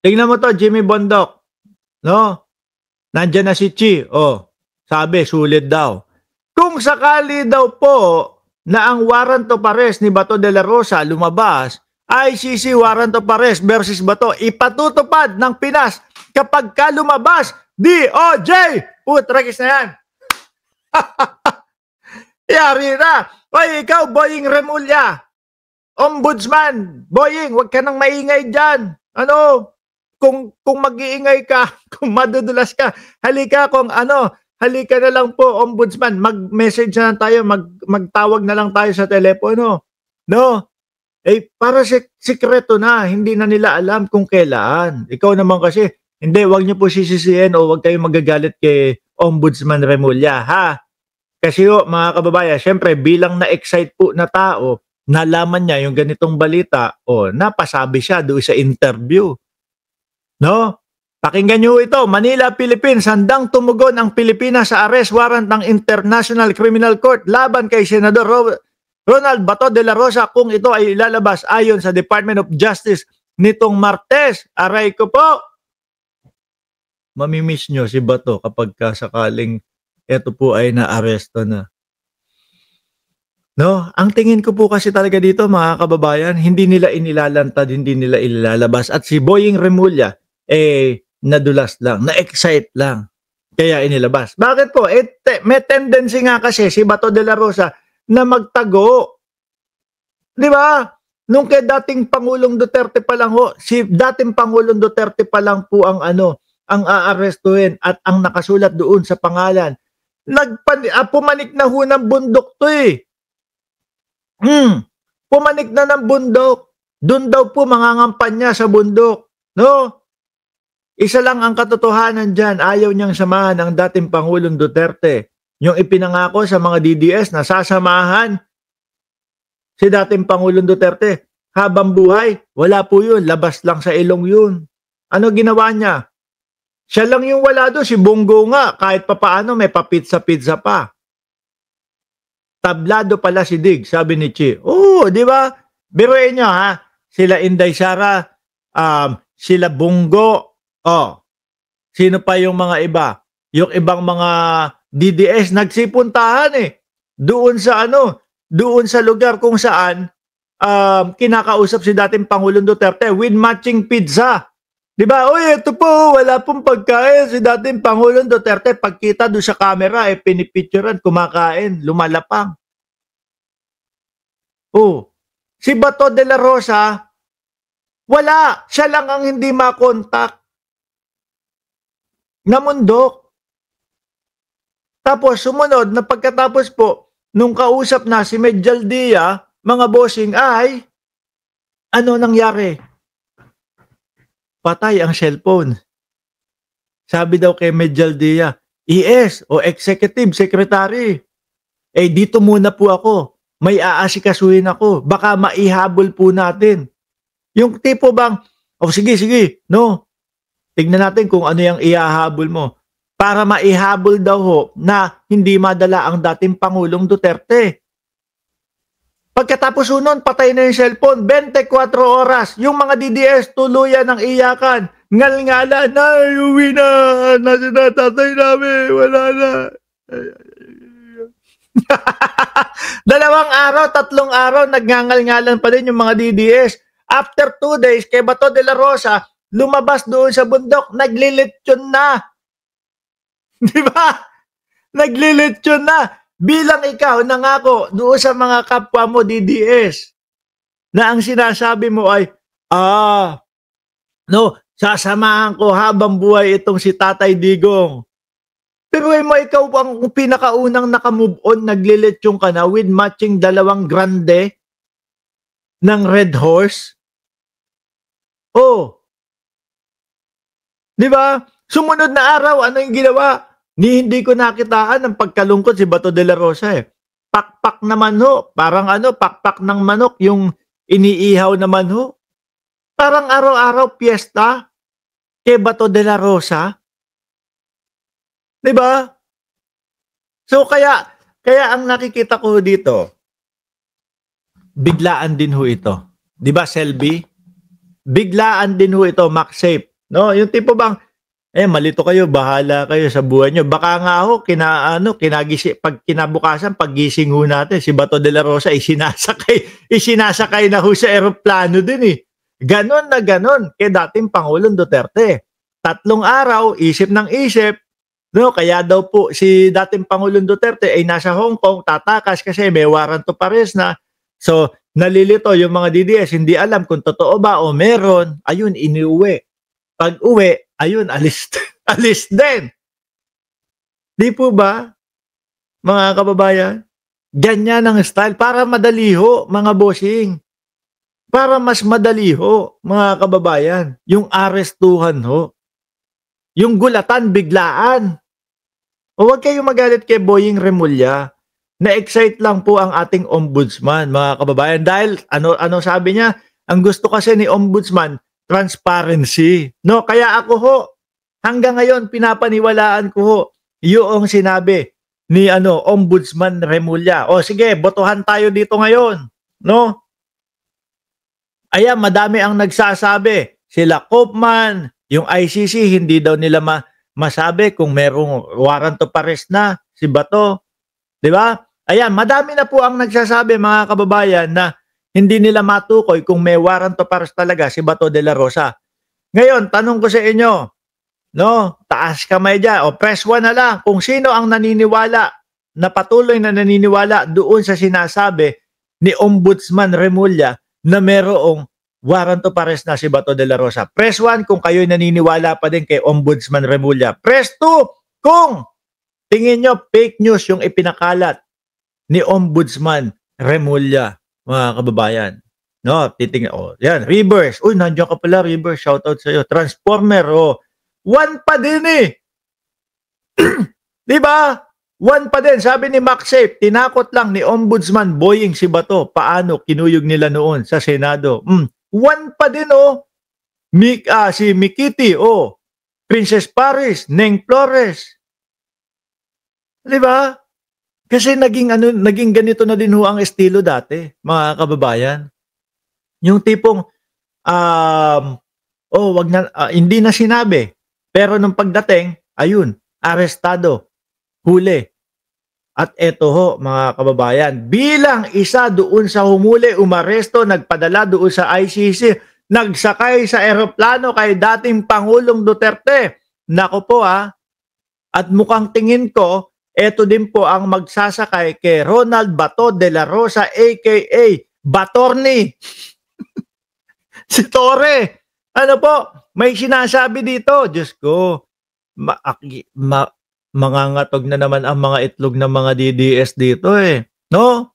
Tingnan mo 'to, Jimmy Bondoc, 'no? Nandiyan na si Chi, oh, sabi sulit daw. Kung sakali daw po na ang warrant of arrest ni Bato de la Rosa lumabas, ICC warrant of arrest versus Bato, ipatutupad ng Pinas kapag ka lumabas, DOJ! Putrekis na yan. Yari na. Oy, ikaw, Boying Remulla, Ombudsman, Boying, wag ka nang maingay dyan. Ano, kung mag-iingay ka, kung madudulas ka, halika halika na lang po, Ombudsman, mag-message na lang tayo, magtawag na lang tayo sa telepono. No? Para sikreto na, hindi na nila alam kung kailan. Ikaw naman kasi, hindi, wag niyo po sisisihin o wag kayong magagalit kay Ombudsman Remulla, ha? Kasi mga kababayan, syempre bilang na-excite po na tao, nalaman niya yung ganitong balita, napasabi siya doon sa interview. No? Pakinggan niyo ito, Manila, Philippines, handang tumugon ang Pilipinas sa arrest warrant ng International Criminal Court laban kay Senador Ronald Bato de la Rosa kung ito ay ilalabas ayon sa Department of Justice nitong Martes. Aray ko po! Mamimiss nyo si Bato kapag sakaling ito po ay na-aresto na. No? Ang tingin ko po kasi talaga dito, mga kababayan, hindi nila inilalantad, hindi nila ilalabas. At si Boying Remulla, nadulas lang, na-excite lang. Kaya inilabas. Bakit po? May tendency nga kasi si Bato de la Rosa na magtago. Di ba? Nung kay dating Pangulong Duterte pa lang si dating Pangulong Duterte pa lang po ang ang aarestuhin at ang nakasulat doon sa pangalan. Pumanik na ho ng bundok to eh. Pumanik na ng bundok. Doon daw po mangangampanya sa bundok. No? Isa lang ang katotohanan dyan. Ayaw niyang samahan ang dating Pangulong Duterte. Yung ipinangako sa mga DDS na sasamahan si dating Pangulong Duterte. Habang buhay, wala po yun. Labas lang sa ilong yun. Ano ginawa niya? Siya lang yung wala doon. Si Bongo nga, kahit papaano may papitsa-pizza pa. Tablado pala si Dig, sabi ni Chi. Di ba? Biruin nyo ha. Sila Inday Sara, sila Bongo. Sino pa yung mga iba? Yung ibang mga DDS nagsipuntahan doon sa lugar kung saan kinakausap si dating Pangulong Duterte with matching pizza. Diba? Ito po, wala pong pagkain si dating Pangulong Duterte. Pagkita doon sa camera, pinipicturean, kumakain, lumalapang. Si Bato de la Rosa, wala. Siya lang ang hindi makontak. Namundok. Tapos, sumunod na pagkatapos po, nung kausap na si Medjal Dia, mga bossing ay, ano nangyari? Patay ang cellphone. Sabi daw kay Medjal Dia, ES o Executive Secretary, dito muna po ako. May aasikasuhin ako. Baka maihabol po natin. Yung tipo bang, sige, no? Tignan natin kung ano yung ihahabol mo. Para maihabol daw na hindi madala ang dating Pangulong Duterte. Pagkatapos nun, patay na yung cellphone, 24 oras. Yung mga DDS, tuluyan ng iyakan. Ngal-ngalan, uwi na. Nasa na tatay namin, wala na. 2 araw, 3 araw, nagngangal-ngalan pa din yung mga DDS. After 2 days, kay Bato de la Rosa, lumabas doon sa bundok, naglilitsyon na. Di ba? Naglilitsyon na. Bilang ikaw, nangako doon sa mga kapwa mo DDS, na ang sinasabi mo ay, sasamahan ko habang buhay itong si Tatay Digong. Pero mo ikaw ang pinakaunang nakamove on, naglilitsyon ka na with matching 2 grande ng Red Horse. Di ba? Sumunod na araw, ano yung ginawa? Hindi ko nakitaan ang pagkalungkot si Bato de la Rosa Pakpak naman parang pakpak ng manok yung iniihaw naman Parang araw-araw piyesta kay Bato de la Rosa. Diba? So kaya ang nakikita ko dito, biglaan din ito. Diba, Selby? Biglaan din ito, MacSafe. No, yung tipo bang, malito kayo, bahala kayo sa buhay niyo. Baka nga ho, pag kinabukasan, paggising ho natin, si Bato de la Rosa, isinasakay na ho sa eroplano din eh. Ganon na ganon kay dating Pangulong Duterte. 3 araw, isip ng isip, no, kaya daw po si dating Pangulong Duterte ay nasa Hong Kong, tatakas kasi may warrant of arrest na. So, nalilito yung mga DDS, hindi alam kung totoo ba o meron, ayun, iniuwi. Pag-uwi, ayun, alis, alis din. Di po ba, mga kababayan? Ganyan ang style para madali ho, mga bossing. Para mas madali ho, mga kababayan, yung arestuhan ho. Yung gulatan, biglaan. O huwag kayong magalit kay Boying Remulla. Na-excite lang po ang ating ombudsman, mga kababayan. Dahil, ano sabi niya? Ang gusto kasi ni ombudsman, transparency. No, kaya ako ho, hanggang ngayon, pinapaniwalaan ko ho, yung sinabi ni Ombudsman Remulla. O sige, botohan tayo dito ngayon. No? Ayan, madami ang nagsasabi. Sila Koopman, yung ICC, hindi daw nila masabi kung merong warrant of arrest na si Bato. Di ba? Ayan, madami na po ang nagsasabi, mga kababayan, na hindi nila matukoy kung may warrant of arrest talaga si Bato de la Rosa. Ngayon, tanong ko sa inyo, no, taas kamay dyan, o press 1 na lang, kung sino ang naniniwala, na patuloy na naniniwala doon sa sinasabi ni Ombudsman Remulla na merong warrant of arrest na si Bato de la Rosa. Press 1 kung kayo'y naniniwala pa din kay Ombudsman Remulla. Press 2 kung tingin nyo fake news yung ipinakalat ni Ombudsman Remulla, mga kababayan. No, titingnan. Oh, yan, Reverse. Uy, nandiyan ka pala, Reverse. Shoutout sa iyo. Transformer, oh. 1 pa din eh. 'Di ba? 1 pa din. Sabi ni MacSafe, tinakot lang ni Ombudsman Boying si Bato. Paano kinuyog nila noon sa Senado? 1 pa din oh. Si Mikiti, oh. Princess Paris, Neng Flores. 'Di ba? Kasi naging ganito na din ho ang estilo dati, mga kababayan. Yung tipong hindi na sinabi. Pero nung pagdating, ayun, arestado, huli. At eto ho, mga kababayan, bilang isa doon sa humuli, umaresto, nagpadala doon sa ICC, nagsakay sa eroplano kay dating Pangulong Duterte. Nako po at mukhang tingin ko, eto din po ang magsasakay kay Ronald Bato de la Rosa aka Batorni. Si Tore. Ano po, may sinasabi dito. Diyos ko, mangangatog na naman ang mga itlog ng mga DDS dito eh. No?